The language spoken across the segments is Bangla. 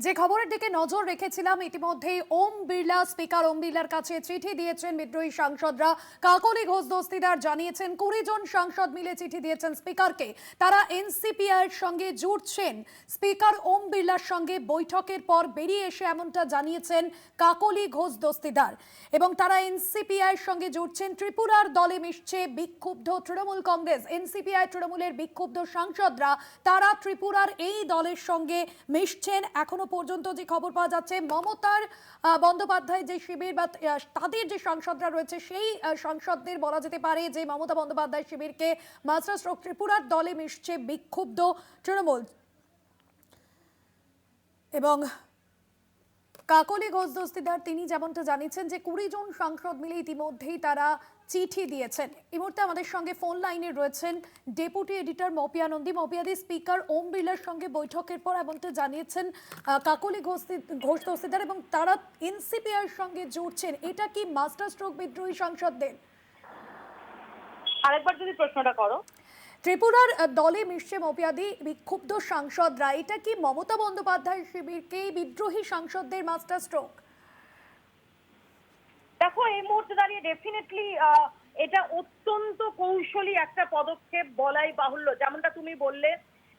যে খবরের দিকে নজর রেখেছিলাম, ইতিমধ্যেই ওম বিড়লা, স্পিকার ওম বিড়লার কাছে চিঠি দিয়েছেন বিদ্রোহী সাংসদরা। কাকলি ঘোষ দস্তিদার জানিয়েছেন 20 জন সাংসদ মিলে চিঠি দিয়েছেন স্পিকারকে। তারা এনসিপিআই এর সঙ্গে জুড়ছেন। স্পিকার ওম বিড়লার সঙ্গে বৈঠকের পর বেরিয়ে এসে এমনটা জানিয়েছেন কাকলি ঘোষ দস্তিদার, এবং তারা এনসিপিআই এর সঙ্গে জুড়ছেন। ত্রিপুরার দলে মিশছে বিক্ষুব্ধ তৃণমূল কংগ্রেস। এনসিপিআই তৃণমূলের বিক্ষুব্ধ সাংসদরা তারা ত্রিপুরার এই দলের সঙ্গে মিশছেন। এখনো পর্যন্ত যে খবর পাওয়া যাচ্ছে, মমতার বন্দ্যোপাধ্যায় যে শিবির বা তাদের যে সাংসদরা রয়েছে, সেই সাংসদদের বলা যেতে পারে যে মমতা বন্দ্যোপাধ্যায় শিবিরকে মাস্টার স্ট্রোক ত্রিপুরার দলে মিশছে বিক্ষুব্ধ তৃণমূল। এবং কাকলি ঘোষ দস্তিদার তিনি যেমনটা জানিয়েছেন যে 20 জন সাংসদ মিলে ইতিমধ্যেই তারা চিঠি দিয়েছেন। এই মুহূর্তে আমাদের সঙ্গে ফোন লাইনে রয়েছেন ডেপুটি এডিটর মপিয়া নন্দী। মপিয়াদি, স্পিকার ওম বিড়লার সঙ্গে বৈঠকের পর এমনটা জানিয়েছেন কাকলি ঘোষ দস্তিদার, এবং তারা এনসিপিআই এর সঙ্গে জুড়ছেন। এটা কি মাস্টার স্ট্রোক বিদ্রোহী সাংসদদের? আরেকবার যদি প্রশ্নটা করো। ত্রিপুরার দলে মিশছে মপিয়াদি বিক্ষুব্ধ সাংসদরা, এটা কি মমতা বন্দ্যোপাধ্যায় শিবিরকে বিদ্রোহী সাংসদদের মাস্টার স্ট্রোক? দেখো, এই মুহূর্তে দাঁড়িয়ে ডেফিনেটলি এটা অত্যন্ত কৌশলী একটা পদক্ষেপ বলাই বাহুল্য। যেমনটা তুমি বললে,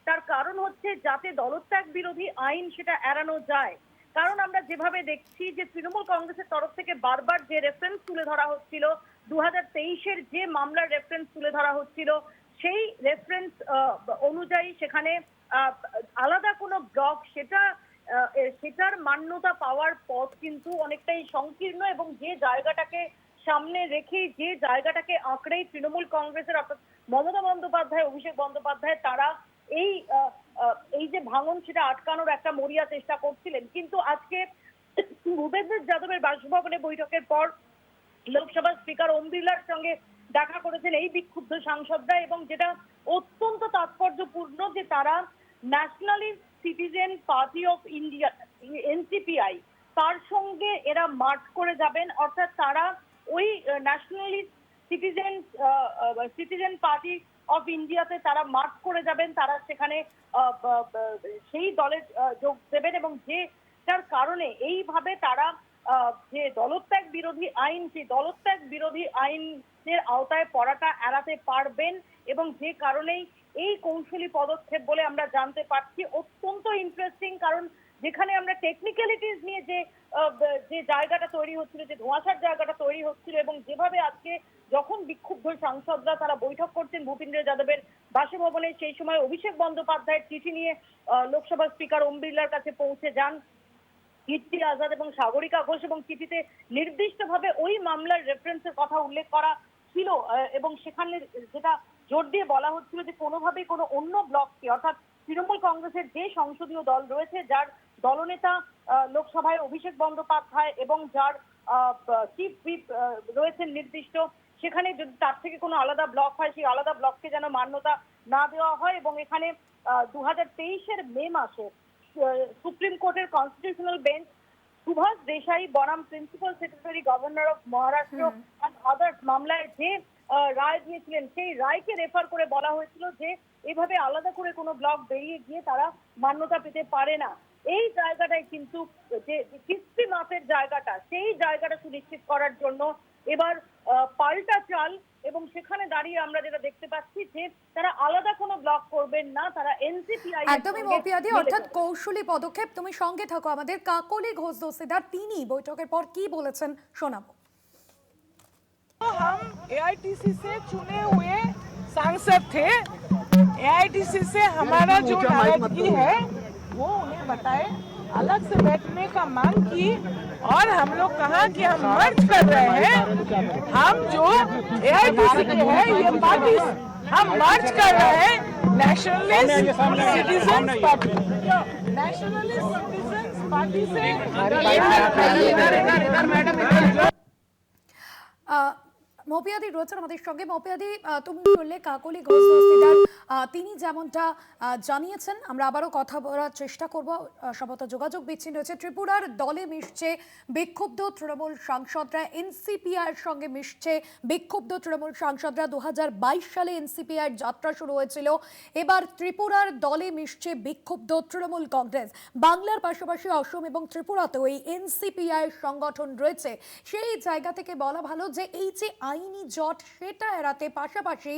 তার কারণ হচ্ছে যাতে দলত্যাগ বিরোধী আইন সেটা এড়ানো যায়। কারণ আমরা যেভাবে দেখছি যে তৃণমূল কংগ্রেসের তরফ থেকে বারবার যে রেফারেন্স তুলে ধরা হচ্ছিল, 2023-এর যে মামলার রেফারেন্স তুলে ধরা হচ্ছিল, সেই রেফারেন্স অনুযায়ী সেখানে আলাদা কোনো ব্লক সেটার মান্যতা পাওয়ার পথ কিন্তু অনেকটাই সংকীর্ণ। এবং যে জায়গাটাকে সামনে রেখেই, যে জায়গাটাকে আঁকড়েই তৃণমূল কংগ্রেসের অর্থাৎ মমতা বন্দ্যোপাধ্যায়, অভিষেক বন্দ্যোপাধ্যায় তারা এই যে ভাঙন সেটা আটকানোর একটা মরিয়া চেষ্টা করছিলেন। কিন্তু আজকে ভূপেন্দ্র যাদবের বাসভবনে বৈঠকের পর লোকসভার স্পিকার ওম বিড়লার সঙ্গে দেখা করেছেন এই বিক্ষুব্ধ সাংসদরা, এবং যেটা অত্যন্ত তাৎপর্যপূর্ণ যে তারা Nationalist Citizen Party of India NCPI তার সঙ্গে এরা মার্চ করে যাবেন। অর্থাৎ তারা ওই ন্যাশনালিস্ট সিটিজেন পার্টি অফ ইন্ডিয়াতে তারা মার্চ করে যাবেন। তারা সেখানে সেই দলে যোগ দেবেন, এবং যেটার কারণে এইভাবে তারা যে দলত্যাগ বিরোধী আইন, সেই দলত্যাগ বিরোধী আইনের আওতায় পড়াটা এড়াতে পারবেন। এবং যে কারণেই এই কৌশলী পদক্ষেপ বলে আমরা জানতে পারছি। অত্যন্ত ইন্টারেস্টিং, কারণ যেখানে আমরা টেকনিক্যালিটিস নিয়ে যে জায়গাটা তৈরি হচ্ছিল, যে ধোঁয়াশার জায়গাটা তৈরি হচ্ছিল, এবং যেভাবে আজকে যখন বিক্ষুব্ধ সাংসদরা তারা বৈঠক করছেন ভূপেন্দ্র যাদবের বাসভবনে, সেই সময় অভিষেক বন্দ্যোপাধ্যায়ের চিঠি নিয়ে লোকসভার স্পিকার ওম বিড়লার কাছে পৌঁছে যান কীর্তি আজাদ এবং সাগরিকা ঘোষ, এবং চিঠিতে নির্দিষ্টভাবে ওই মামলার রেফারেন্সের কথা উল্লেখ করা ছিল। এবং সেখানে যেটা জোর দিয়ে বলা হচ্ছিল যে কোনোভাবেই কোনো অন্য ব্লককে, অর্থাৎ তৃণমূল কংগ্রেসের যে সংসদীয় দল রয়েছে, যার দলনেতা লোকসভায় অভিষেক বন্দ্যোপাধ্যায় এবং যার চিফ হুইপ রয়েছেন নির্দিষ্ট, সেখানে যদি তার থেকে কোনো আলাদা ব্লক হয়, সেই আলাদা ব্লককে যেন মান্যতা না দেওয়া হয়। এবং এখানে 2023-এর মে মাসে সুপ্রিম কোর্টের কনস্টিটিউশনাল বেঞ্চ সুভাষ দেশাই বনাম principal secretary governor of Maharashtra and others মামলায় যে রায় দিয়েছিলেন, সেই রায়কে রেফার করে বলা হয়েছিল যে এভাবে আলাদা করে কোনো ব্লক বেরিয়ে গিয়ে তারা মান্যতা পেতে পারে না। এই জায়গাটাই কিন্তু যে কিস্তি মাপের জায়গাটা, সেই জায়গাটা সুনিশ্চিত করার জন্য এবার পাল্টা চাল। এবং সেখানে দাঁড়িয়ে আমরা যেটা দেখতে পাচ্ছি যে তারা আলাদা কোনো ব্লক করবেন না, তারা এনসিপিআই একদমই মপিয়াদি, অর্থাৎ কৌশলী পদক্ষেপ। তুমি সঙ্গে থাকো, আমাদের কাকলি ঘোষ দস্তিদার তিনি বৈঠকের পর কি বলেছেন শোনাবো। हम एआईटीसी से चुने हुए सांसद थे। एआईटीसी से हमारा जो नाराजगी है वो उन्हें बताए, अलग से बैठने का मांग की, और हम लोग कहा कि हम मर्ज कर रहे हैं। हम जो एआईटीसी के हैं ये पार्टी, हम मर्ज कर रहे हैं nationalist citizen party, nationalist citizen party से মৌপিয়াদি রয়েছেন আমাদের সঙ্গে। মৌপিয়াদি, তুমি বললে কাকলি ঘোষ দস্তিদার তিনি যেমনটা জানিয়েছেন, আমরা আবারও কথা বলার চেষ্টা করব। সম্ভবত যোগাযোগ বিচ্ছিন্ন হয়েছে। ত্রিপুরার দলে মিশছে বিক্ষুব্ধ তৃণমূল সাংসদরা, এনসিপিআর সঙ্গে মিশছে বিক্ষুব্ধ তৃণমূল সাংসদরা। 2022 সালে এনসিপিআর যাত্রা শুরু হয়েছিল, এবার ত্রিপুরার দলে মিশছে বিক্ষুব্ধ তৃণমূল কংগ্রেস। বাংলার পাশাপাশি অসম এবং ত্রিপুরাতেও এই এনসিপিআর সংগঠন রয়েছে। সেই জায়গা থেকে বলা ভালো যে এই যে আইনি জট, সেটা এড়াতে পাশাপাশি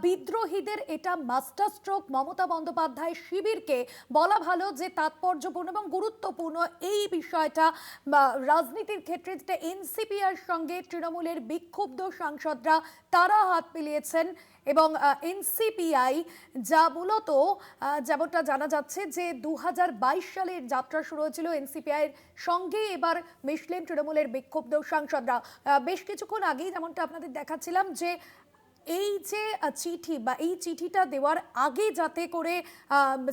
বিদ্রোহীদের এটা মাস্টার স্ট্রোক। মমতা বন্দ্যোপাধ্যায় শিবিরকে বলা ভালো যে তাৎপর্যপূর্ণ এবং গুরুত্বপূর্ণ এই বিষয়টা রাজনীতির ক্ষেত্রে, যেটা এনসিপিআর সঙ্গে তৃণমূলের বিক্ষুব্ধ সাংসদরা তারা হাত মিলিয়েছেন। এবং এনসিপিআই যা মূলত যেমনটা জানা যাচ্ছে যে 2022 সালের যাত্রা শুরু হয়েছিল এনসিপিআইয়ের সঙ্গে, এবার মিশলেন তৃণমূলের বিক্ষুব্ধ সাংসদরা। বেশ কিছুক্ষণ আগেই যেমনটা আপনাদের দেখাচ্ছিলাম যে এই যে চিঠি বা এই চিঠিটা দেওয়ার আগে যাতে করে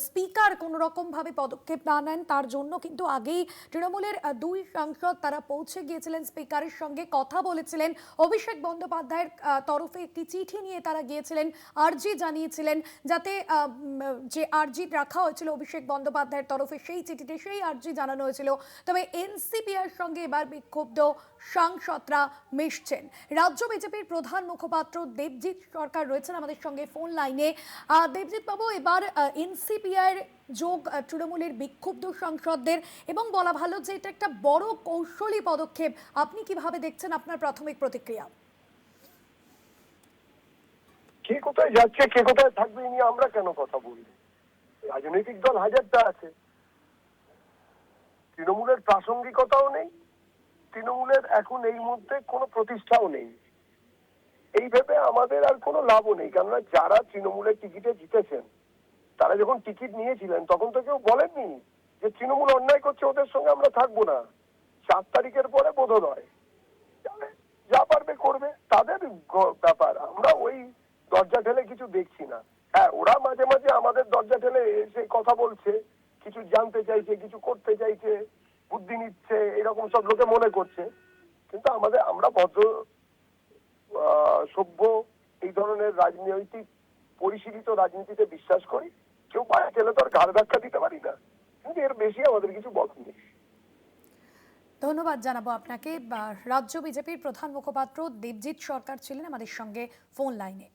স্পিকার কোনো রকমভাবে পদক্ষেপ না নেন, তার জন্য কিন্তু আগেই তৃণমূলের দুই সাংসদ তারা পৌঁছে গিয়েছিলেন, স্পিকারের সঙ্গে কথা বলেছিলেন। অভিষেক বন্দ্যোপাধ্যায়ের তরফে একটি চিঠি নিয়ে তারা গিয়েছিলেন, আর্জি জানিয়েছিলেন যাতে যে আর্জি রাখা হয়েছিল অভিষেক বন্দ্যোপাধ্যায়ের তরফে, সেই চিঠিতে সেই আর্জি জানানো হয়েছিল। তবে এনসিপিআর সঙ্গে এবার বিক্ষুব্ধ সাংসদরা মিশছেন। রাজ্য বিজেপির প্রধান মুখপাত্র দেবজিৎ সরকার রয়েছেন আমাদের সঙ্গে ফোন লাইনে। দেবজিৎ বাবু, এবার এনসিপিআই যোগ তৃণমূলের বিক্ষুব্ধ সাংসদদের, এবং বলা ভালো যে এটা একটা বড় কৌশলী পদক্ষেপ। আপনি কিভাবে দেখছেন, আপনার প্রাথমিক প্রতিক্রিয়া? কে কোথায় যাচ্ছে, কে কোথায় থাকবে এই নিয়ে আমরা কেন কথা বলবো? রাজনৈতিক দল হাজারটা আছে, তৃণমূলের প্রাসঙ্গিকতাও নেই, তৃণমূলের এখন এই মুহূর্তে কোনো প্রতিষ্ঠাও নেই। এই ভেবে আমাদের আর কোনো লাভও নেই, কেননা যারা তৃণমূলের টিকিটে জিতেছেন তারা যখন টিকিট নিয়েছিলেন তখন তো কেউ বলেননি যে তৃণমূল অন্যায় করছে, ওদের সঙ্গে আমরা থাকবো না। 4 তারিখের পরে বোধ নয়, যা পারবে করবে, তাদের ব্যাপার। আমরা ওই দরজা ঠেলে কিছু দেখছি না। হ্যাঁ, ওরা মাঝে মাঝে আমাদের দরজা ঠেলে এসে কথা বলছে, কিছু জানতে চাইছে, কিছু করতে চাইছে, বুদ্ধি নিচ্ছে, এরকম সব লোকে মনে করছে। কিন্তু আমরা ভদ্র সভ্য এই ধরনের রাজনৈতিক পরিশীলিত রাজনীতিতে বিশ্বাস করি। কেউ পায়ে ঠেলে তো আর ঘাড় ধাক্কা দিতে পারি না, কিন্তু এর বেশি আমাদের কিছু বলার নেই। ধন্যবাদ জানাবো আপনাকে। রাজ্য বিজেপির প্রধান মুখপাত্র দেবজিৎ সরকার ছিলেন আমাদের সঙ্গে ফোন লাইনে।